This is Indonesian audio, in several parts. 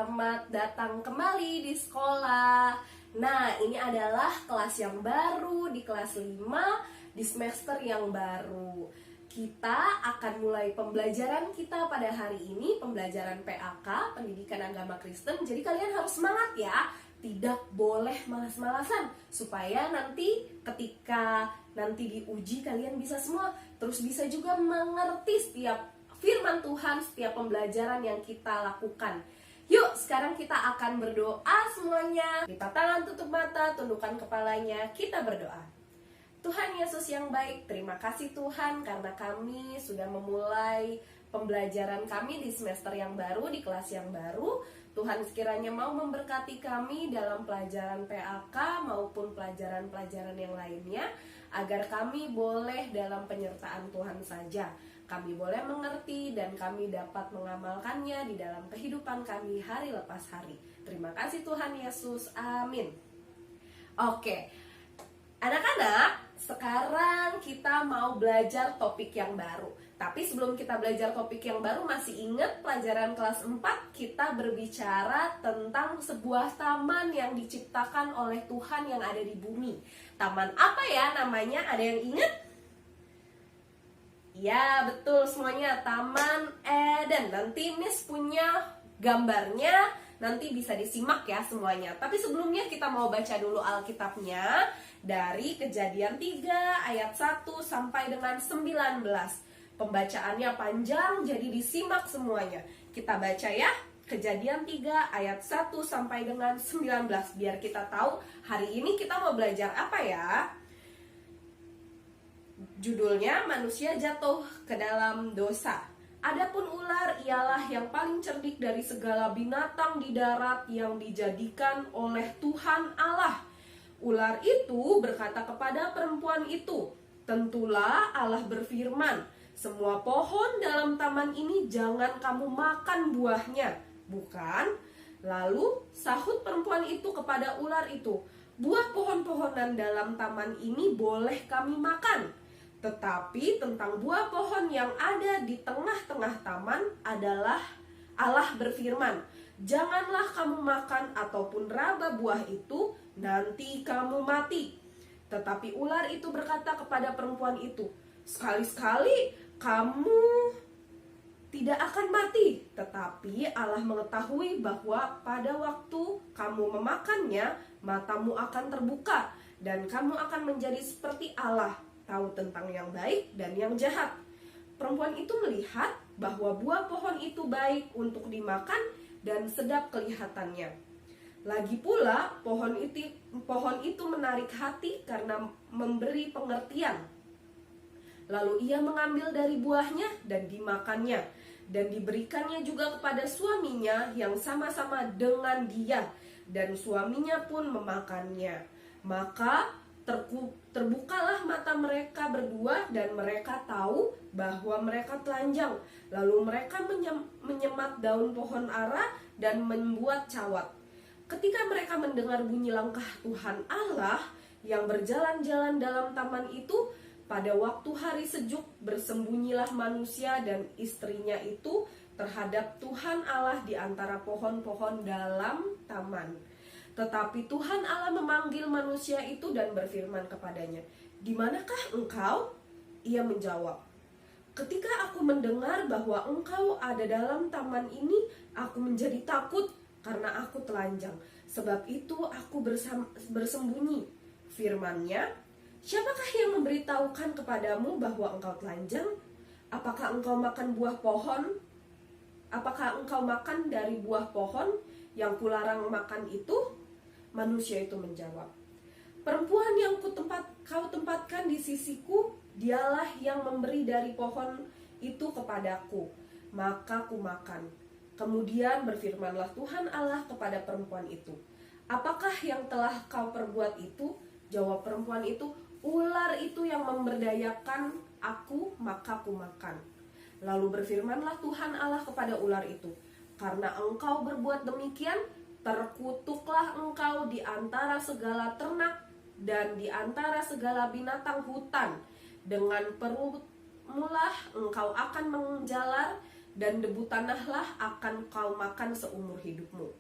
selamat datang kembali di sekolah. Nah, ini adalah kelas yang baru, di kelas 5, di semester yang baru. Kita akan mulai pembelajaran kita pada hari ini, pembelajaran PAK, Pendidikan Agama Kristen. Jadi kalian harus semangat ya, tidak boleh malas-malasan, supaya nanti ketika nanti diuji kalian bisa semua, terus bisa juga mengerti setiap firman Tuhan, setiap pembelajaran yang kita lakukan. Yuk, sekarang kita akan berdoa semuanya. Lipat tangan, tutup mata, tundukkan kepalanya, kita berdoa. Tuhan Yesus yang baik, terima kasih Tuhan karena kami sudah memulai pembelajaran kami di semester yang baru, di kelas yang baru. Tuhan sekiranya mau memberkati kami dalam pelajaran PAK maupun pelajaran-pelajaran yang lainnya, agar kami boleh dalam penyertaan Tuhan saja. Kami boleh mengerti dan kami dapat mengamalkannya di dalam kehidupan kami hari lepas hari. Terima kasih Tuhan Yesus, amin. Oke, anak-anak, sekarang kita mau belajar topik yang baru. Tapi sebelum kita belajar topik yang baru, masih ingat pelajaran kelas 4 kita berbicara tentang sebuah taman yang diciptakan oleh Tuhan yang ada di bumi. Taman apa ya namanya? Ada yang ingat? Ya, betul semuanya, Taman Eden. Nanti Miss punya gambarnya, nanti bisa disimak ya semuanya. Tapi sebelumnya kita mau baca dulu Alkitabnya dari Kejadian 3 ayat 1 sampai dengan 19. Pembacaannya panjang, jadi disimak semuanya. Kita baca ya, Kejadian 3 ayat 1 sampai dengan 19. Biar kita tahu hari ini kita mau belajar apa ya. Judulnya, manusia jatuh ke dalam dosa. Adapun ular ialah yang paling cerdik dari segala binatang di darat yang dijadikan oleh Tuhan Allah. Ular itu berkata kepada perempuan itu, "Tentulah Allah berfirman, semua pohon dalam taman ini jangan kamu makan buahnya, bukan?" Lalu sahut perempuan itu kepada ular itu, "Buah pohon-pohonan dalam taman ini boleh kami makan. Tetapi tentang buah pohon yang ada di tengah-tengah taman adalah Allah berfirman, janganlah kamu makan ataupun raba buah itu, nanti kamu mati." Tetapi ular itu berkata kepada perempuan itu, "Sekali-sekali kamu tidak akan mati, tetapi Allah mengetahui bahwa pada waktu kamu memakannya, matamu akan terbuka, dan kamu akan menjadi seperti Allah, tahu tentang yang baik dan yang jahat." Perempuan itu melihat bahwa buah pohon itu baik untuk dimakan dan sedap kelihatannya. Lagi pula pohon itu menarik hati karena memberi pengertian. Lalu ia mengambil dari buahnya dan dimakannya, dan diberikannya juga kepada suaminya yang sama-sama dengan dia, dan suaminya pun memakannya. Maka terbukalah mata mereka berdua dan mereka tahu bahwa mereka telanjang. Lalu mereka menyemat daun pohon ara dan membuat cawat. Ketika mereka mendengar bunyi langkah Tuhan Allah yang berjalan-jalan dalam taman itu, pada waktu hari sejuk bersembunyilah manusia dan istrinya itu terhadap Tuhan Allah di antara pohon-pohon dalam taman. Tetapi Tuhan Allah memanggil manusia itu dan berfirman kepadanya, "Di manakah engkau?" Ia menjawab, "Ketika aku mendengar bahwa engkau ada dalam taman ini, aku menjadi takut karena aku telanjang. Sebab itu aku bersembunyi." Firman-Nya, "Siapakah yang memberitahukan kepadamu bahwa engkau telanjang? Apakah engkau makan buah pohon? Apakah engkau makan dari buah pohon yang kularang makan itu?" Manusia itu menjawab, "Perempuan yang kau tempatkan di sisiku, dialah yang memberi dari pohon itu kepadaku, maka ku makan." Kemudian berfirmanlah Tuhan Allah kepada perempuan itu, "Apakah yang telah kau perbuat itu?" Jawab perempuan itu, "Ular itu yang memberdayakan aku, maka ku makan." Lalu berfirmanlah Tuhan Allah kepada ular itu, "Karena engkau berbuat demikian, terkutuklah engkau di antara segala ternak dan di antara segala binatang hutan. Dengan perutmulah engkau akan menjalar dan debu tanahlah akan kau makan seumur hidupmu.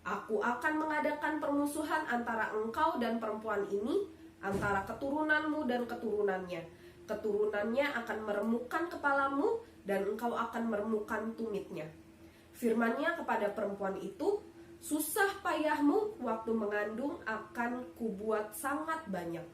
Aku akan mengadakan permusuhan antara engkau dan perempuan ini, antara keturunanmu dan keturunannya. Keturunannya akan meremukkan kepalamu, dan engkau akan meremukkan tumitnya. Firman-Nya kepada perempuan itu, susah payahmu waktu mengandung akan kubuat sangat banyak.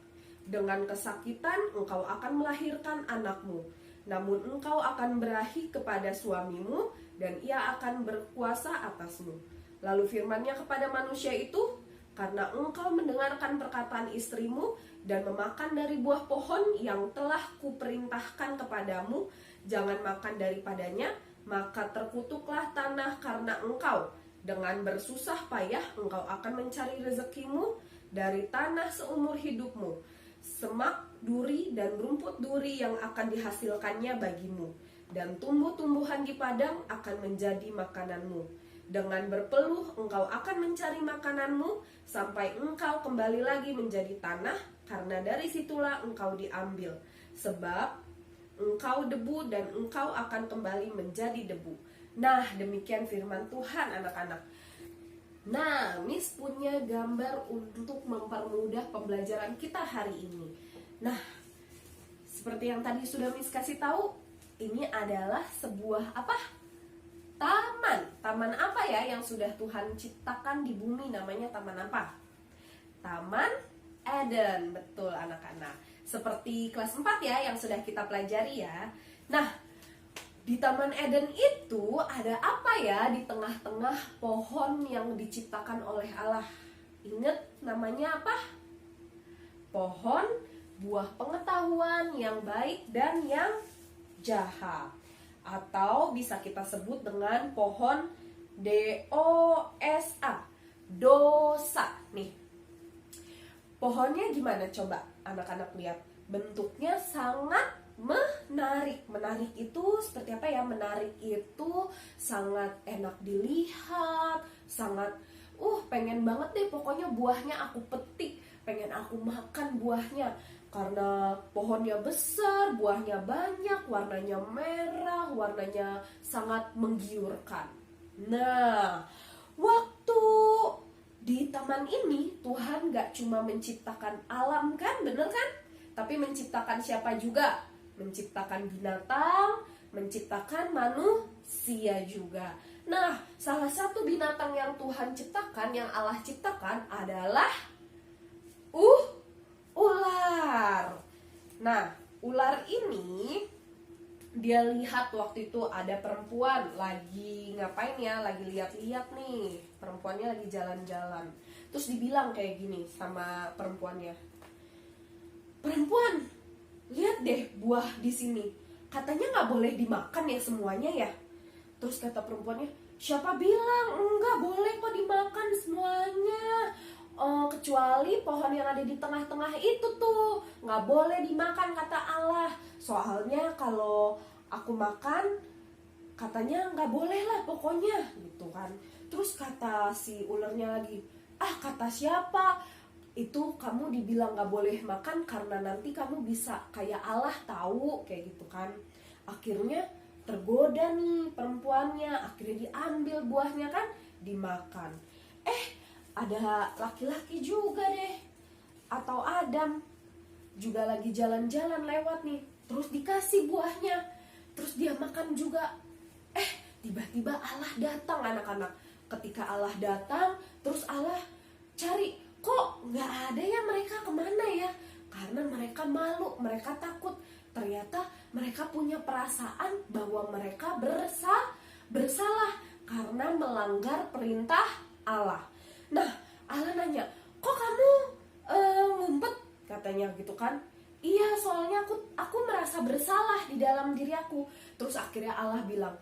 Dengan kesakitan engkau akan melahirkan anakmu. Namun engkau akan berahi kepada suamimu, dan ia akan berkuasa atasmu. Lalu firman-Nya kepada manusia itu, karena engkau mendengarkan perkataan istrimu, dan memakan dari buah pohon yang telah kuperintahkan kepadamu, jangan makan daripadanya, maka terkutuklah tanah karena engkau. Dengan bersusah payah engkau akan mencari rezekimu dari tanah seumur hidupmu. Semak duri dan rumput duri yang akan dihasilkannya bagimu, dan tumbuh-tumbuhan di padang akan menjadi makananmu. Dengan berpeluh engkau akan mencari makananmu sampai engkau kembali lagi menjadi tanah, karena dari situlah engkau diambil. Sebab engkau debu dan engkau akan kembali menjadi debu. Nah, demikian firman Tuhan, anak-anak. Nah, Miss punya gambar untuk mempermudah pembelajaran kita hari ini. Nah, seperti yang tadi sudah Miss kasih tahu, ini adalah sebuah apa? Taman. Taman apa ya yang sudah Tuhan ciptakan di bumi, namanya taman apa? Taman Eden. Betul, anak-anak. Seperti kelas 4 ya yang sudah kita pelajari ya. Nah, di Taman Eden itu ada apa ya di tengah-tengah pohon yang diciptakan oleh Allah? Ingat namanya apa? Pohon buah pengetahuan yang baik dan yang jahat. Atau bisa kita sebut dengan pohon DOSA, dosa. Nih, pohonnya gimana coba anak-anak lihat? Bentuknya sangat menarik. Menarik itu seperti apa ya? Menarik itu sangat enak dilihat, sangat pengen banget deh pokoknya buahnya aku petik, pengen aku makan buahnya. Karena pohonnya besar, buahnya banyak, warnanya merah, warnanya sangat menggiurkan. Nah, waktu di taman ini Tuhan gak cuma menciptakan alam kan, bener kan? Tapi menciptakan siapa juga? Menciptakan binatang, menciptakan manusia juga. Nah, salah satu binatang yang Tuhan ciptakan, yang Allah ciptakan adalah ular. Nah, ular ini dia lihat waktu itu ada perempuan lagi ngapain ya? Lagi lihat-lihat nih. Perempuannya lagi jalan-jalan. Terus dibilang kayak gini sama perempuannya. Perempuan, lihat deh buah di sini. Katanya nggak boleh dimakan ya semuanya ya. Terus kata perempuannya, siapa bilang enggak boleh kok dimakan semuanya? Kecuali pohon yang ada di tengah-tengah itu tuh nggak boleh dimakan kata Allah. Soalnya kalau aku makan katanya nggak boleh lah pokoknya gitu kan. Terus kata si ularnya lagi, kata siapa? Itu kamu dibilang gak boleh makan karena nanti kamu bisa kayak Allah tahu, kayak gitu kan. Akhirnya tergoda nih perempuannya, akhirnya diambil buahnya kan, dimakan. Ada laki-laki juga deh, atau Adam juga lagi jalan-jalan lewat nih, terus dikasih buahnya, terus dia makan juga. Tiba-tiba Allah datang, anak-anak. Ketika Allah datang, terus Allah cari, kok nggak ada ya, mereka kemana ya? Karena mereka malu, mereka takut. Ternyata mereka punya perasaan bahwa mereka bersalah karena melanggar perintah Allah. Nah, Allah nanya, kok kamu ngumpet? Katanya gitu kan. Iya, soalnya aku merasa bersalah di dalam diri aku. Terus akhirnya Allah bilang,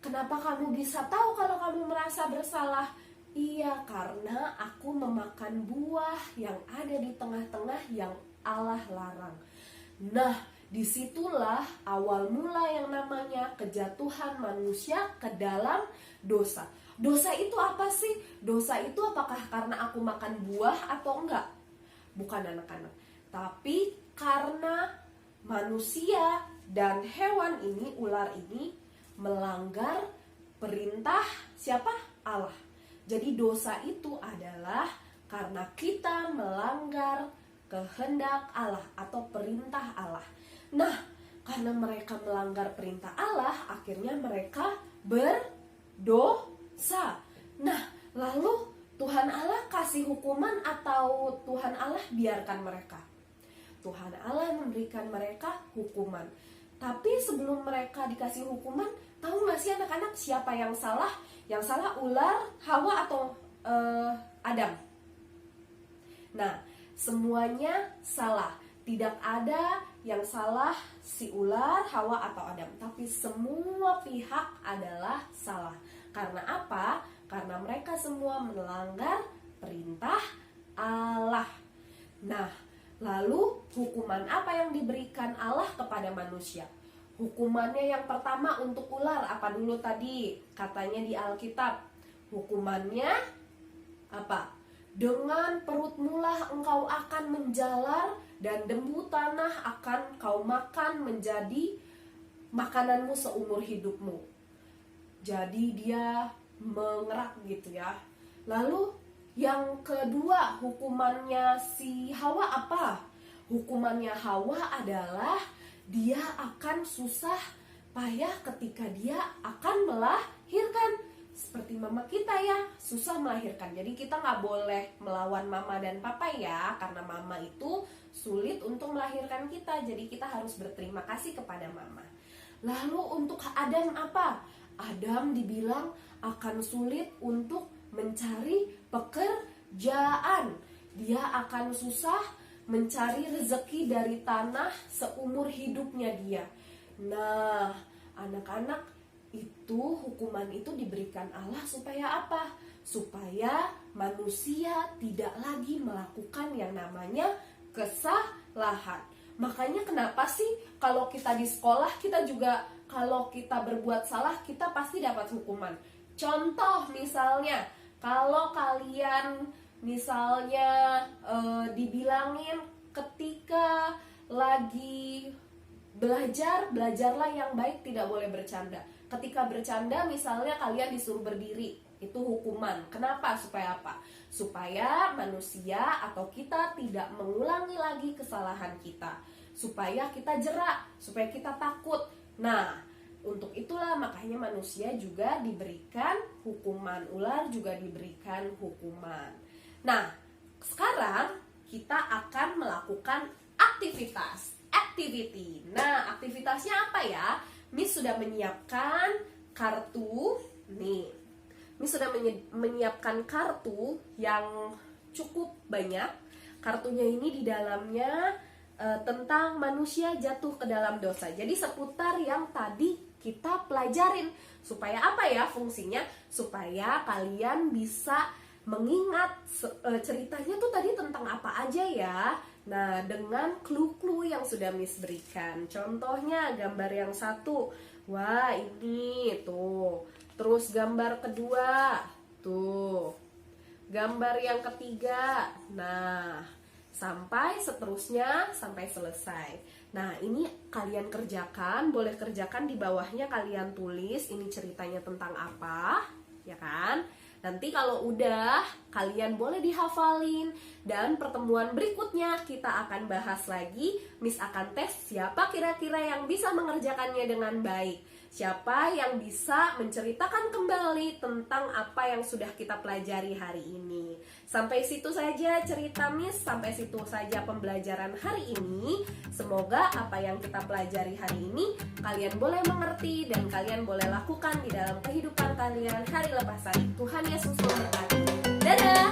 kenapa kamu bisa tahu kalau kamu merasa bersalah? Iya, karena aku memakan buah yang ada di tengah-tengah yang Allah larang. Nah, disitulah awal mula yang namanya kejatuhan manusia ke dalam dosa. Dosa itu apa sih? Dosa itu apakah karena aku makan buah atau enggak? Bukan, anak-anak. Tapi karena manusia dan hewan ini, ular ini, melanggar perintah siapa? Allah. Jadi dosa itu adalah karena kita melanggar kehendak Allah atau perintah Allah. Nah, karena mereka melanggar perintah Allah, akhirnya mereka berdosa. Nah, lalu Tuhan Allah kasih hukuman atau Tuhan Allah biarkan mereka? Tuhan Allah memberikan mereka hukuman. Tapi sebelum mereka dikasih hukuman, tahu gak sih anak-anak siapa yang salah? Yang salah ular, Hawa atau Adam? Nah, semuanya salah. Tidak ada yang salah si ular, Hawa atau Adam. Tapi semua pihak adalah salah. Karena apa? Karena mereka semua melanggar perintah Allah. Nah, lalu hukuman apa yang diberikan Allah kepada manusia? Hukumannya yang pertama untuk ular, apa dulu tadi? Katanya di Alkitab, hukumannya apa? Dengan perutmulah engkau akan menjalar, dan debu tanah akan kau makan menjadi makananmu seumur hidupmu. Jadi dia mengerak gitu ya. Lalu yang kedua, hukumannya si Hawa apa? Hukumannya Hawa adalah dia akan susah payah ketika dia akan melahirkan. Seperti mama kita ya, susah melahirkan. Jadi kita gak boleh melawan mama dan papa ya, karena mama itu sulit untuk melahirkan kita. Jadi kita harus berterima kasih kepada mama. Lalu untuk Adam apa? Adam dibilang akan sulit untuk mencari pekerjaan. Dia akan susah mencari rezeki dari tanah seumur hidupnya dia. Nah, anak-anak, itu hukuman itu diberikan Allah supaya apa? Supaya manusia tidak lagi melakukan yang namanya kesalahan. Makanya kenapa sih kalau kita di sekolah, kita juga kalau kita berbuat salah, kita pasti dapat hukuman. Contoh misalnya, kalau kalian misalnya dibilangin ketika lagi belajarlah yang baik, tidak boleh bercanda. Ketika bercanda misalnya kalian disuruh berdiri, itu hukuman. Kenapa? Supaya apa? Supaya manusia atau kita tidak mengulangi lagi kesalahan kita. Supaya kita jerak, supaya kita takut. Nah, untuk itulah makanya manusia juga diberikan hukuman. Ular juga diberikan hukuman. Nah, sekarang kita akan melakukan activity. Nah, aktivitasnya apa ya? Miss sudah menyiapkan kartu. Nih, Miss sudah menyiapkan kartu yang cukup banyak. Kartunya ini di dalamnya tentang manusia jatuh ke dalam dosa. Jadi seputar yang tadi kita pelajarin. Supaya apa ya fungsinya? Supaya kalian bisa mengingat ceritanya tuh tadi tentang apa aja ya. Nah, dengan clue-clue yang sudah Miss berikan. Contohnya gambar yang satu, wah ini tuh. Terus gambar kedua, tuh. Gambar yang ketiga, nah, sampai seterusnya, sampai selesai. Nah, ini kalian kerjakan, boleh kerjakan di bawahnya kalian tulis ini ceritanya tentang apa, ya kan? Nanti kalau udah, kalian boleh dihafalin. Dan pertemuan berikutnya kita akan bahas lagi. Miss akan tes siapa kira-kira yang bisa mengerjakannya dengan baik. Siapa yang bisa menceritakan kembali tentang apa yang sudah kita pelajari hari ini. Sampai situ saja cerita Miss, sampai situ saja pembelajaran hari ini. Semoga apa yang kita pelajari hari ini kalian boleh mengerti dan kalian boleh lakukan di dalam kehidupan kalian hari lepas hari. Tuhan Yesus memberkati. Dadah!